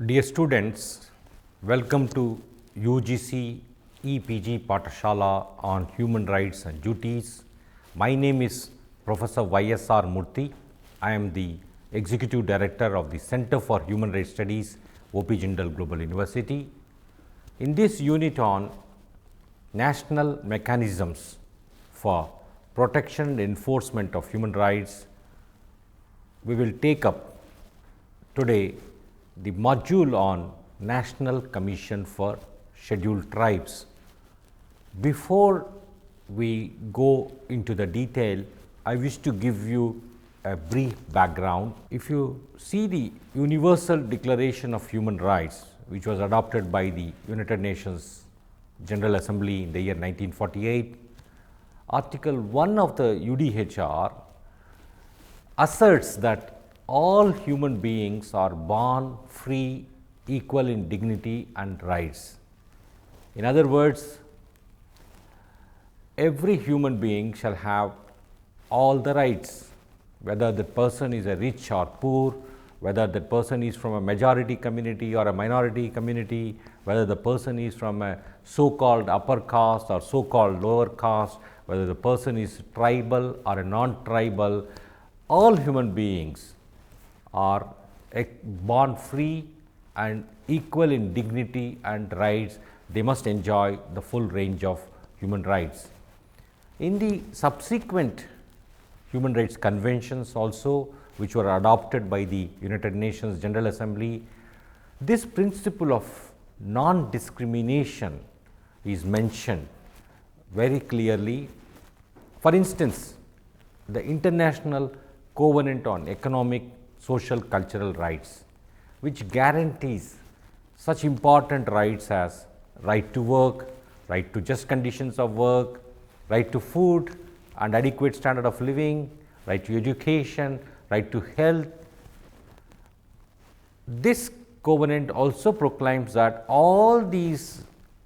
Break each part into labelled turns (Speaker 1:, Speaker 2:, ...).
Speaker 1: Dear students, welcome to UGC EPG Pathshala on Human Rights and Duties. My name is Professor YSR Murthy. I am the Executive Director of the Center for Human Rights Studies, OP Jindal Global University. In this unit on national mechanisms for protection and enforcement of human rights, we will take up today the module on National Commission for Scheduled Tribes. Before we go into the detail, I wish to give you a brief background. If you see the Universal Declaration of Human Rights, which was adopted by the United Nations General Assembly in the year 1948, Article 1 of the UDHR asserts that all human beings are born free, equal in dignity and rights. In other words, every human being shall have all the rights, whether the person is a rich or poor, whether the person is from a majority community or a minority community, whether the person is from a so-called upper caste or so-called lower caste, whether the person is tribal or a non-tribal, all human beings are born free and equal in dignity and rights. They must enjoy the full range of human rights. In the subsequent human rights conventions also, which were adopted by the United Nations General Assembly, this principle of non-discrimination is mentioned very clearly. For instance, the International Covenant on Economic, Social, Cultural Rights, which guarantees such important rights as right to work, right to just conditions of work, right to food and adequate standard of living, right to education, right to health. This covenant also proclaims that all these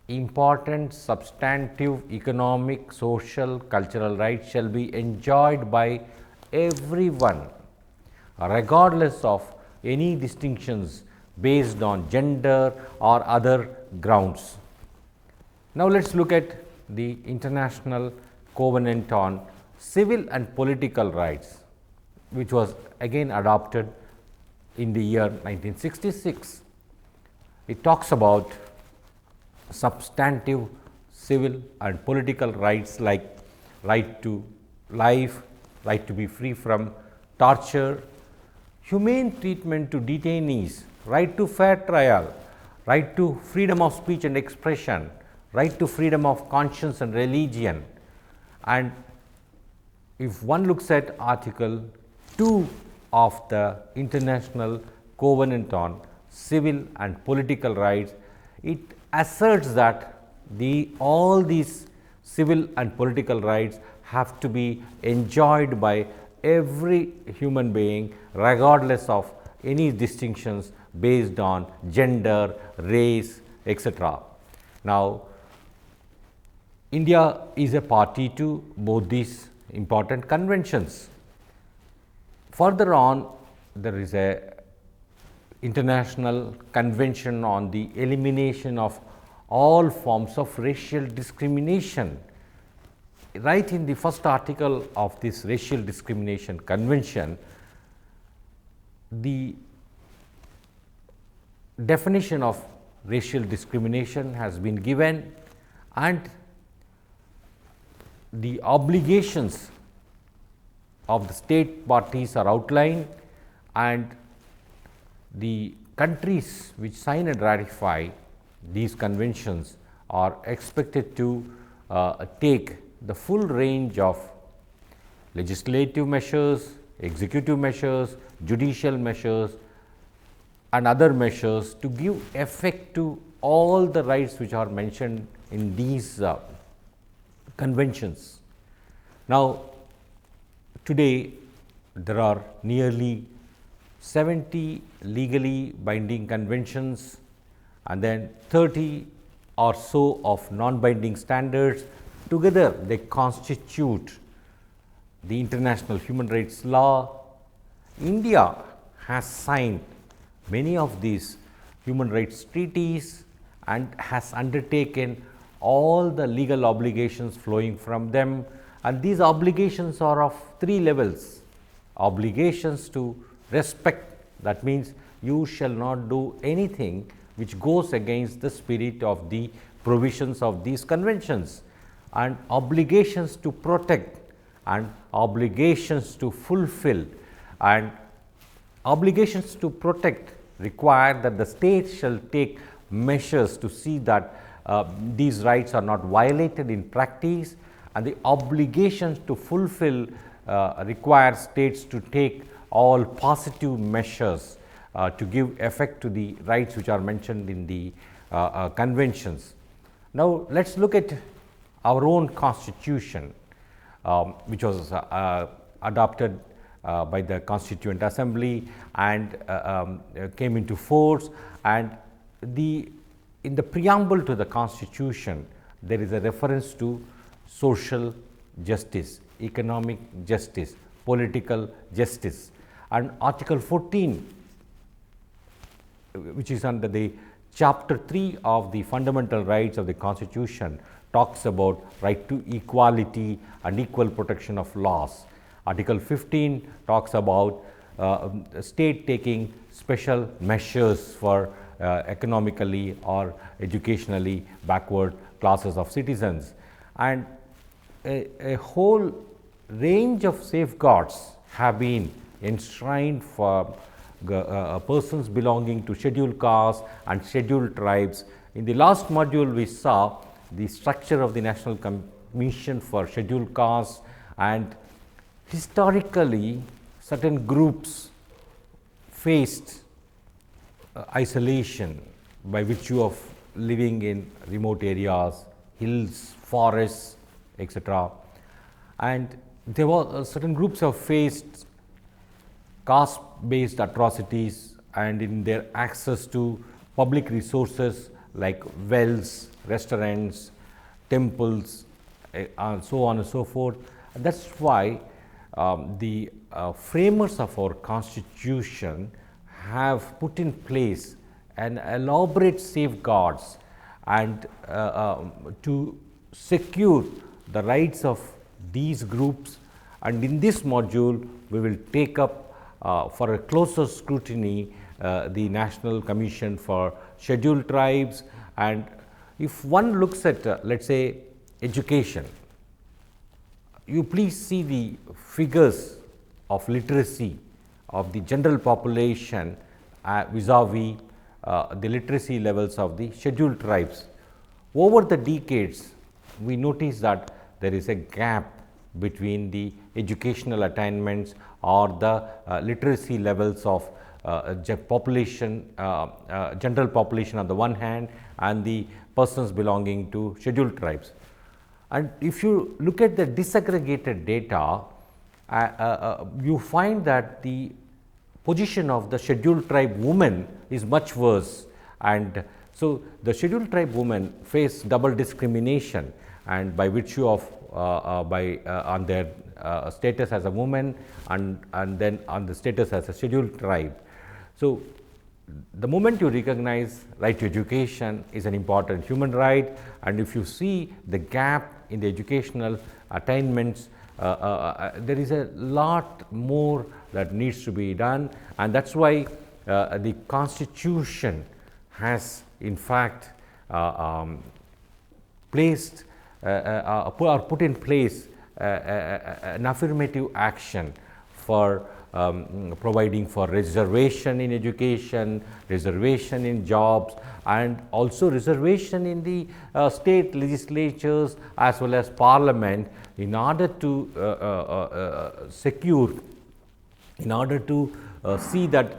Speaker 1: important substantive economic, social, cultural rights shall be enjoyed by everyone, regardless of any distinctions based on gender or other grounds. Now, let us look at the International Covenant on Civil and Political Rights, which was again adopted in the year 1966. It talks about substantive civil and political rights like right to life, right to be free from torture, humane treatment to detainees, right to fair trial, right to freedom of speech and expression, right to freedom of conscience and religion. And if one looks at Article 2 of the International Covenant on Civil and Political Rights, it asserts that all these civil and political rights have to be enjoyed by every human being, regardless of any distinctions based on gender, race, etc. Now, India is a party to both these important conventions. Further on, there is a International Convention on the Elimination of all forms of racial discrimination. Right in the first article of this Racial Discrimination Convention, the definition of racial discrimination has been given and the obligations of the state parties are outlined, and the countries which sign and ratify these conventions are expected to take the full range of legislative measures, executive measures, judicial measures and other measures to give effect to all the rights which are mentioned in these conventions. Now, today there are nearly 70 legally binding conventions and then 30 or so of non-binding standards. Together they constitute the international human rights law. India has signed many of these human rights treaties and has undertaken all the legal obligations flowing from them, and these obligations are of three levels. Obligations to respect, that means you shall not do anything which goes against the spirit of the provisions of these conventions, and obligations to protect and obligations to fulfill. And obligations to protect require that the state shall take measures to see that these rights are not violated in practice, and the obligations to fulfill require states to take all positive measures to give effect to the rights which are mentioned in the conventions. Now, let us look at our own constitution, which was adopted by the Constituent Assembly and came into force. And in the preamble to the Constitution, there is a reference to social justice, economic justice, political justice, and Article 14, which is under the Chapter 3 of the Fundamental Rights of the Constitution, talks about right to equality and equal protection of laws. Article 15 talks about state taking special measures for economically or educationally backward classes of citizens, and a whole range of safeguards have been enshrined for persons belonging to scheduled castes and scheduled tribes. In the last module, we saw the structure of the National Commission for Scheduled Castes, and historically certain groups faced isolation by virtue of living in remote areas, hills, forests, etc. And there were certain groups have faced caste based atrocities, and in their access to public resources like wells, restaurants, temples, and so on and so forth. And that is why the framers of our Constitution have put in place an elaborate safeguards and to secure the rights of these groups. And in this module, we will take up for a closer scrutiny the National Commission for Scheduled Tribes. And if one looks at let us say education, you please see the figures of literacy of the general population vis-a-vis the literacy levels of the scheduled tribes. Over the decades, we notice that there is a gap between the educational attainments or the literacy levels of population, general population on the one hand, and the persons belonging to scheduled tribes. And if you look at the disaggregated data, you find that the position of the scheduled tribe women is much worse, and so the scheduled tribe women face double discrimination, and by virtue of on their status as a woman and then on the status as a scheduled tribe. So the moment you recognize right to education is an important human right, and if you see the gap in the educational attainments, there is a lot more that needs to be done, and that is why the Constitution has in fact placed or put in place an affirmative action for providing for reservation in education, reservation in jobs, and also reservation in the state legislatures as well as parliament, in order to secure, in order to see that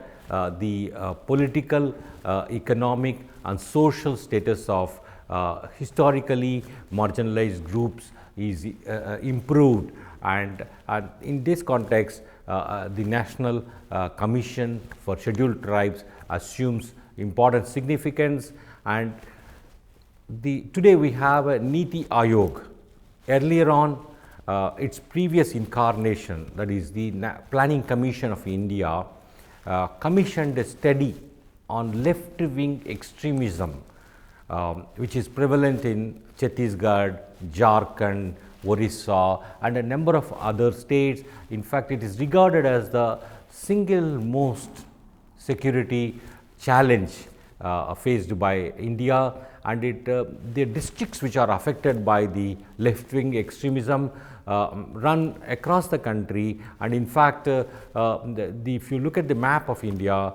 Speaker 1: the political, economic and social status of historically marginalized groups is improved. And in this context, the National Commission for Scheduled Tribes assumes important significance. And today we have a Niti Aayog. Earlier on, its previous incarnation, that is the Planning Commission of India, commissioned a study on left wing extremism, which is prevalent in Chhattisgarh, Jharkhand, Orissa and a number of other states. In fact, it is regarded as the single most security challenge faced by India, and the districts which are affected by the left wing extremism run across the country. And in fact, if you look at the map of India,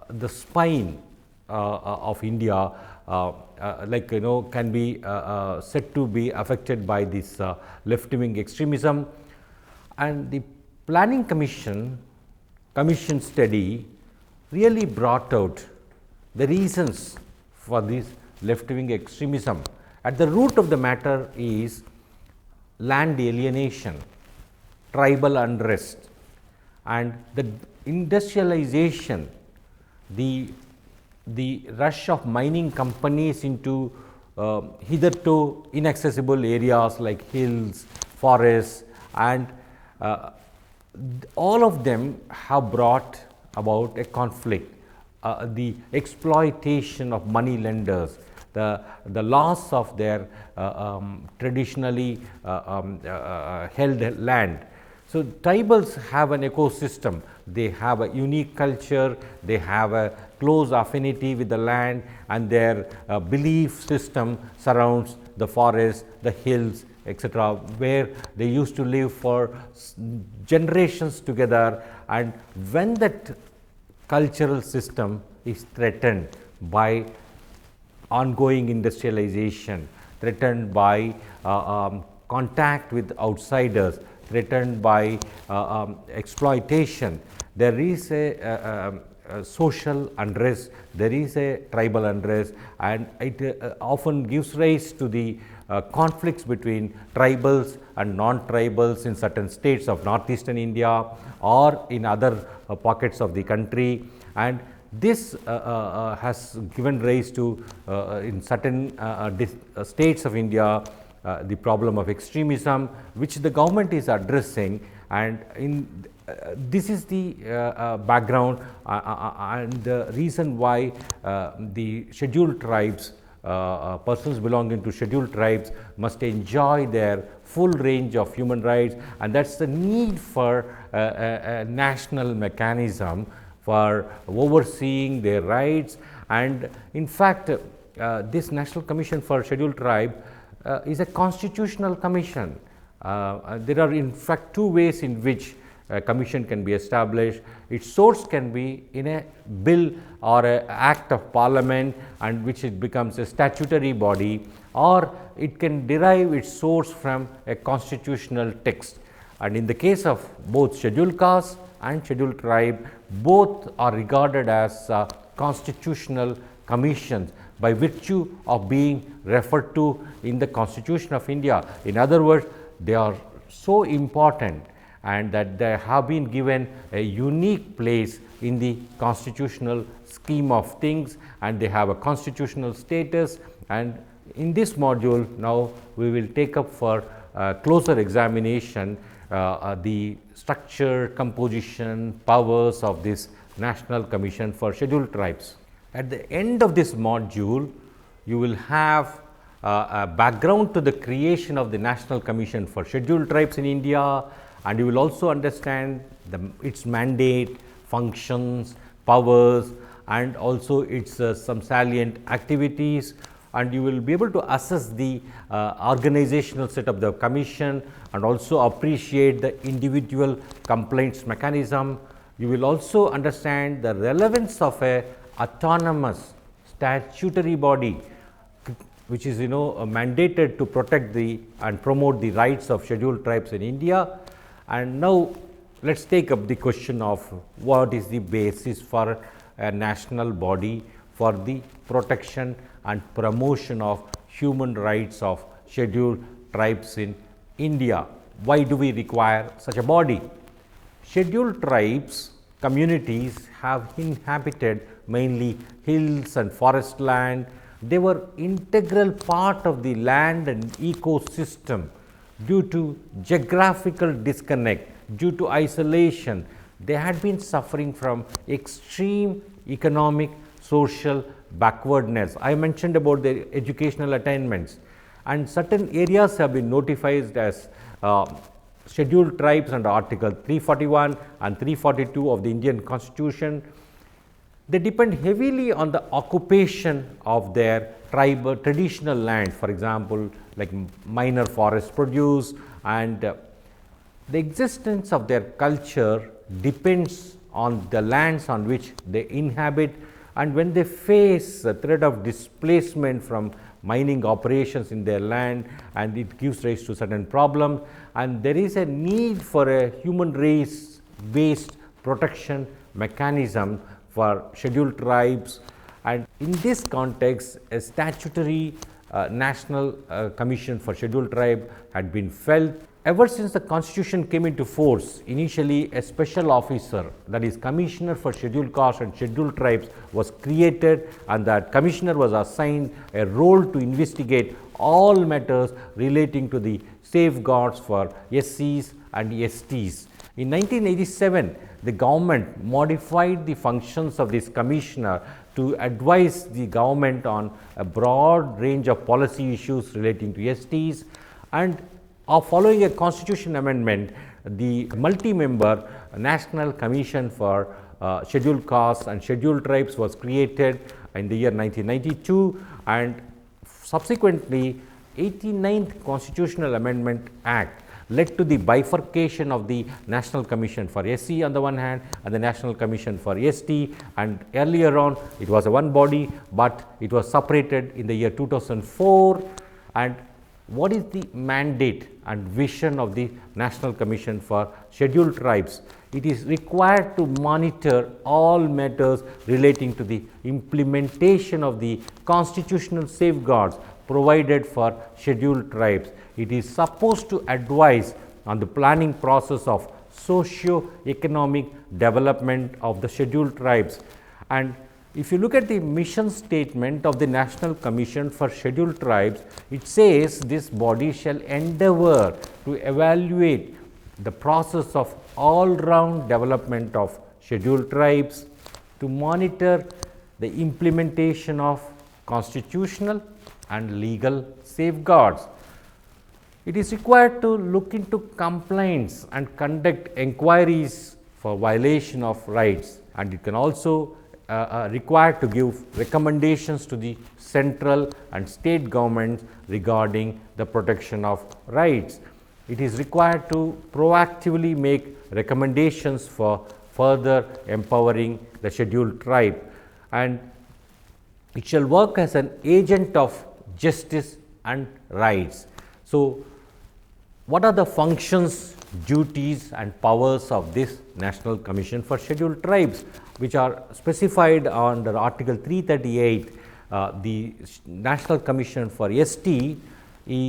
Speaker 1: the spine of India can be said to be affected by this left wing extremism. And the Planning Commission study really brought out the reasons for this left wing extremism. At the root of the matter is land alienation, tribal unrest and the industrialization, the rush of mining companies into hitherto inaccessible areas like hills, forests, and all of them have brought about a conflict. The exploitation of money lenders, the loss of their traditionally held land. So, tribals have an ecosystem, they have a unique culture, they have a close affinity with the land, and their belief system surrounds the forest, the hills, etc., where they used to live for generations together. And when that cultural system is threatened by ongoing industrialization, threatened by contact with outsiders, threatened by exploitation, there is a social unrest, there is a tribal unrest, and it often gives rise to the conflicts between tribals and non-tribals in certain states of northeastern India or in other pockets of the country. And this has given rise to in certain states of India the problem of extremism, which the government is addressing. And in this is the background and the reason why the scheduled tribes, persons belonging to scheduled tribes must enjoy their full range of human rights, and that is the need for a national mechanism for overseeing their rights. And in fact, this National Commission for Scheduled Tribe is a constitutional commission. There are in fact two ways in which a commission can be established. Its source can be in a bill or an act of parliament, and which it becomes a statutory body, or it can derive its source from a constitutional text. And in the case of both scheduled caste and scheduled tribe, both are regarded as constitutional commissions by virtue of being referred to in the Constitution of India. In other words, they are so important and that they have been given a unique place in the constitutional scheme of things, and they have a constitutional status. And in this module, now we will take up for closer examination the structure, composition, powers of this National Commission for Scheduled Tribes. At the end of this module, you will have a background to the creation of the National Commission for Scheduled Tribes in India, and you will also understand its mandate, functions, powers, and also its some salient activities, and you will be able to assess the organizational set of the commission and also appreciate the individual complaints mechanism. You will also understand the relevance of a autonomous statutory body which is mandated to protect the and promote the rights of scheduled tribes in India. And now let us take up the question of what is the basis for a national body for the protection and promotion of human rights of scheduled tribes in India. Why do we require such a body? Scheduled tribes communities have inhabited mainly hills and forest land. They were integral part of the land and ecosystem. Due to geographical disconnect, due to isolation, they had been suffering from extreme economic, social backwardness. I mentioned about the educational attainments, and certain areas have been notified as scheduled tribes under Article 341 and 342 of the Indian Constitution. They depend heavily on the occupation of their tribal traditional land, for example, like minor forest produce, and the existence of their culture depends on the lands on which they inhabit, and when they face a threat of displacement from mining operations in their land, and it gives rise to certain problems, and there is a need for a human race based protection mechanism for scheduled tribes. And in this context, a statutory national commission for scheduled tribe had been felt. Ever since the constitution came into force, initially a special officer, that is commissioner for scheduled castes and scheduled tribes, was created, and that commissioner was assigned a role to investigate all matters relating to the safeguards for SCs and STs. In 1987, the government modified the functions of this commissioner to advise the government on a broad range of policy issues relating to STs, and following a constitution amendment, the multi-member National Commission for Scheduled Castes and Scheduled Tribes was created in the year 1992, and subsequently 89th Constitutional Amendment Act led to the bifurcation of the National Commission for SC on the one hand and the National Commission for ST, and earlier on it was a one body, but it was separated in the year 2004. And what is the mandate and vision of the National Commission for Scheduled Tribes? It is required to monitor all matters relating to the implementation of the constitutional safeguards provided for scheduled tribes. It is supposed to advise on the planning process of socio-economic development of the scheduled tribes. And if you look at the mission statement of the National Commission for Scheduled Tribes, it says this body shall endeavor to evaluate the process of all-round development of scheduled tribes, to monitor the implementation of constitutional and legal safeguards. It is required to look into complaints and conduct inquiries for violation of rights, and it can also required to give recommendations to the central and state governments regarding the protection of rights. It is required to proactively make recommendations for further empowering the scheduled tribe, and it shall work as an agent of justice and rights. So, what are the functions, duties and powers of this National Commission for Scheduled Tribes, which are specified under Article 338? The National Commission for ST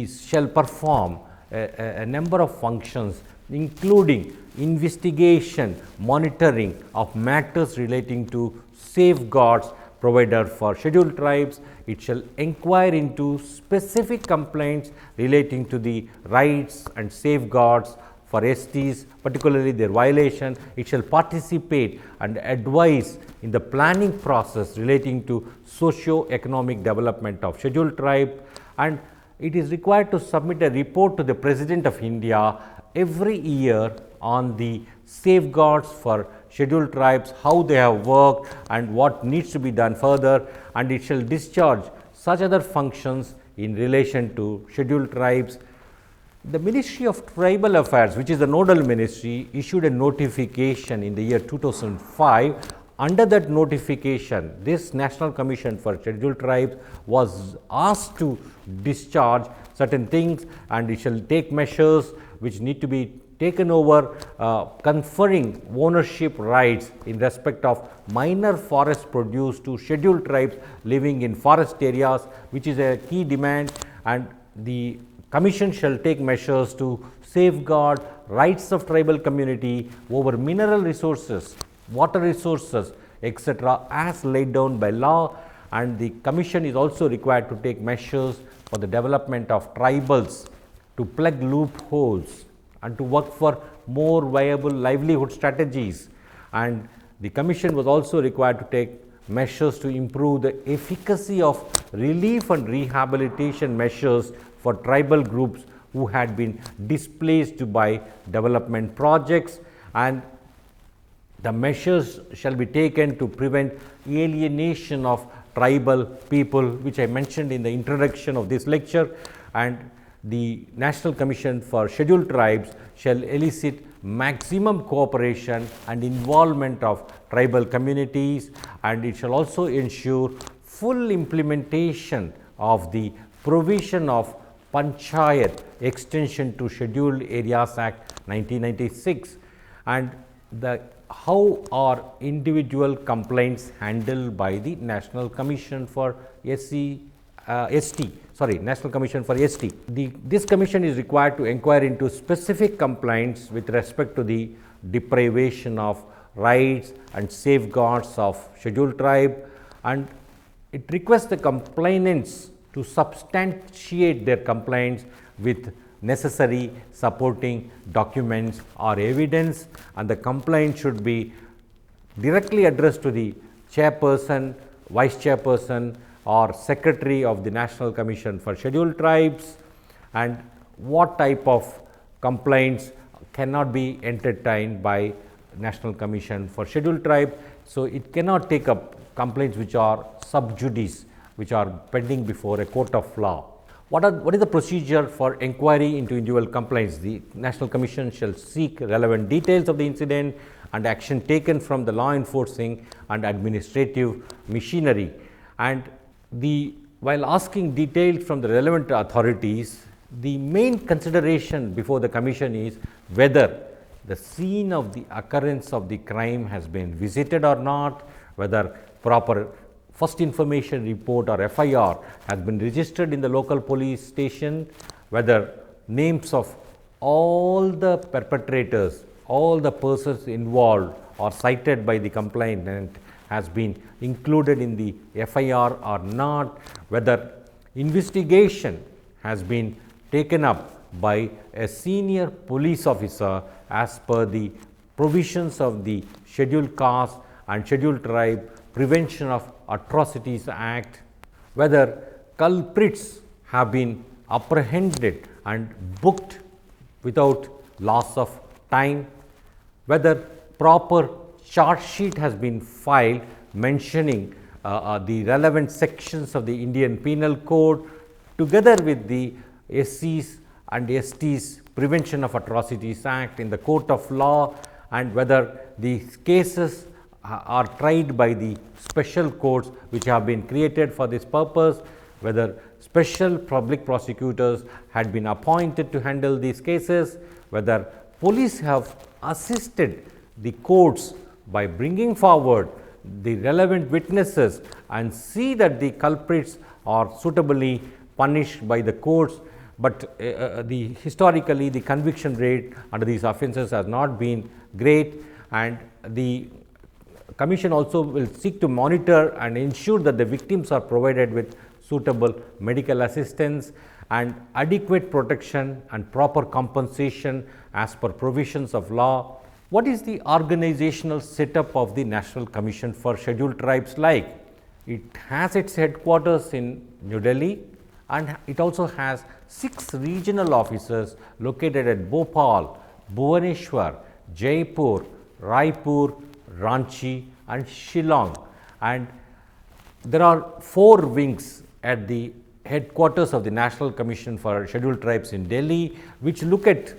Speaker 1: shall perform a number of functions, including investigation, monitoring of matters relating to safeguards provided for scheduled tribes. It shall inquire into specific complaints relating to the rights and safeguards for STs, particularly their violation. It shall participate and advise in the planning process relating to socio-economic development of scheduled tribe, and it is required to submit a report to the President of India every year on the safeguards for scheduled tribes, how they have worked and what needs to be done further, and it shall discharge such other functions in relation to scheduled tribes. The Ministry of Tribal Affairs, which is the nodal ministry, issued a notification in the year 2005. Under that notification, this National Commission for Scheduled Tribes was asked to discharge certain things, and it shall take measures which need to be taken over, conferring ownership rights in respect of minor forest produce to scheduled tribes living in forest areas, which is a key demand, and the Commission shall take measures to safeguard rights of tribal community over mineral resources, water resources, etc., as laid down by law, and the Commission is also required to take measures for the development of tribals, to plug loopholes and to work for more viable livelihood strategies. And the Commission was also required to take measures to improve the efficacy of relief and rehabilitation measures for tribal groups who had been displaced by development projects, and the measures shall be taken to prevent alienation of tribal people, which I mentioned in the introduction of this lecture, and the National Commission for Scheduled Tribes shall elicit maximum cooperation and involvement of tribal communities, and it shall also ensure full implementation of the provision of Panchayat Extension to Scheduled Areas Act 1996, and how are individual complaints handled by the National Commission for National Commission for ST. This commission is required to inquire into specific complaints with respect to the deprivation of rights and safeguards of scheduled tribe, and it requests the complainants to substantiate their complaints with necessary supporting documents or evidence, and the complaint should be directly addressed to the chairperson, vice chairperson or secretary of the National Commission for Scheduled Tribes. And what type of complaints cannot be entertained by National Commission for Scheduled Tribe? So it cannot take up complaints which are sub judice, which are pending before a court of law. What is the procedure for inquiry into individual complaints? The National Commission shall seek relevant details of the incident and action taken from the law enforcing and administrative machinery. And while asking details from the relevant authorities, the main consideration before the Commission is whether the scene of the occurrence of the crime has been visited or not, whether proper first information report or FIR has been registered in the local police station, whether names of all the perpetrators, all the persons involved or cited by the complainant has been included in the FIR or not, whether investigation has been taken up by a senior police officer as per the provisions of the Scheduled Caste and Scheduled Tribe Prevention of Atrocities Act, whether culprits have been apprehended and booked without loss of time, whether proper charge sheet has been filed mentioning the relevant sections of the Indian Penal Code together with the SCs and STs Prevention of Atrocities Act in the court of law, and whether these cases are tried by the special courts which have been created for this purpose, whether special public prosecutors had been appointed to handle these cases, whether police have assisted the courts by bringing forward the relevant witnesses and see that the culprits are suitably punished by the courts, but historically the conviction rate under these offences has not been great, and the Commission also will seek to monitor and ensure that the victims are provided with suitable medical assistance and adequate protection and proper compensation as per provisions of law. What is the organizational setup of the National Commission for Scheduled Tribes like? It has its headquarters in New Delhi, and it also has 6 regional offices located at Bhopal, Bhubaneswar, Jaipur, Raipur, Ranchi and Shillong, and there are 4 wings at the headquarters of the National Commission for Scheduled Tribes in Delhi, which look at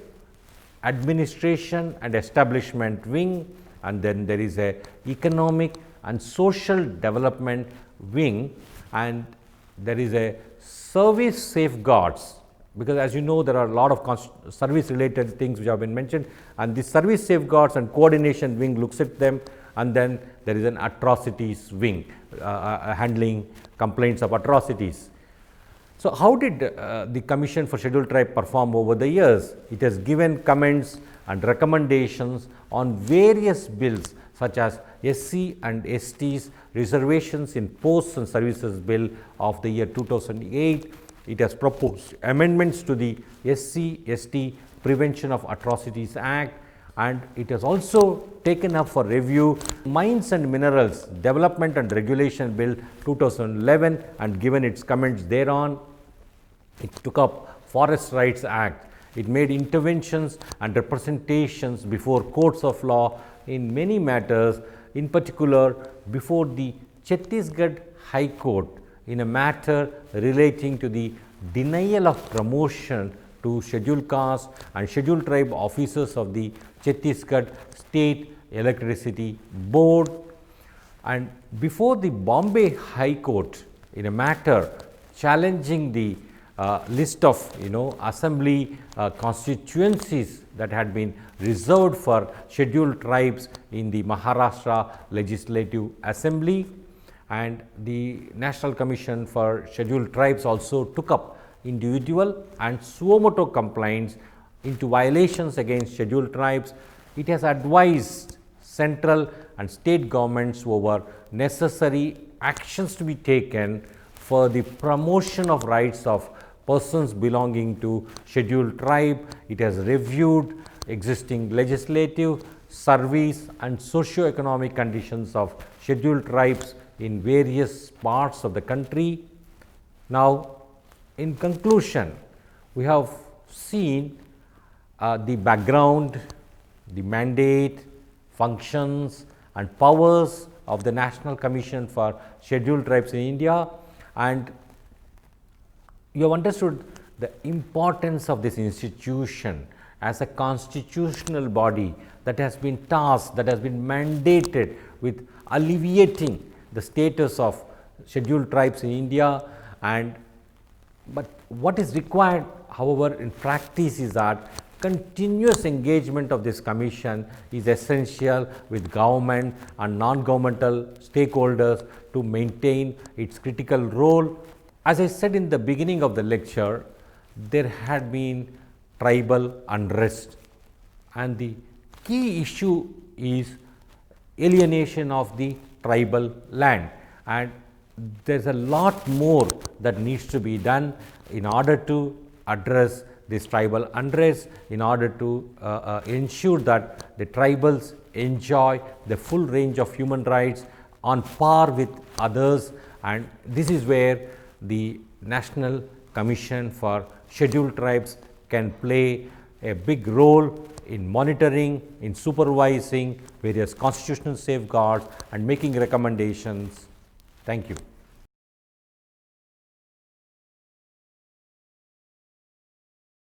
Speaker 1: administration and establishment wing, and then there is a economic and social development wing, and there is a service safeguards, because as you know there are a lot of service related things which have been mentioned, and the service safeguards and coordination wing looks at them, and then there is an atrocities wing handling complaints of atrocities. So, how did the Commission for Scheduled Tribe perform over the years? It has given comments and recommendations on various bills such as SC and ST's Reservations in Posts and Services Bill of the year 2008. It has proposed amendments to the SC ST Prevention of Atrocities Act, and it has also taken up for review Mines and Minerals Development and Regulation Bill 2011 and given its comments thereon. It took up Forest Rights Act. It made interventions and representations before courts of law in many matters, in particular before the Chhattisgarh High Court in a matter relating to the denial of promotion to scheduled caste and scheduled tribe officers of the Chhattisgarh State Electricity Board, and before the Bombay High Court in a matter challenging the list of assembly constituencies that had been reserved for scheduled tribes in the Maharashtra Legislative Assembly. And the National Commission for Scheduled Tribes also took up individual and suo motu complaints into violations against scheduled tribes. It has advised central and state governments over necessary actions to be taken for the promotion of rights of persons belonging to scheduled tribe. It has reviewed existing legislative, service and socio-economic conditions of scheduled tribes in various parts of the country. Now, in conclusion, we have seen the background, the mandate, functions and powers of the National Commission for Scheduled Tribes in India, and you have understood the importance of this institution as a constitutional body that has been tasked, that has been mandated with alleviating the status of scheduled tribes in India. But what is required, however, in practice is that continuous engagement of this commission is essential with government and non-governmental stakeholders to maintain its critical role. As I said in the beginning of the lecture, there had been tribal unrest, and the key issue is alienation of the tribal land, and there is a lot more that needs to be done in order to address this tribal unrest, in order to ensure that the tribals enjoy the full range of human rights on par with others, and this is where the National Commission for Scheduled Tribes can play a big role in monitoring, in supervising various constitutional safeguards and making recommendations. Thank you.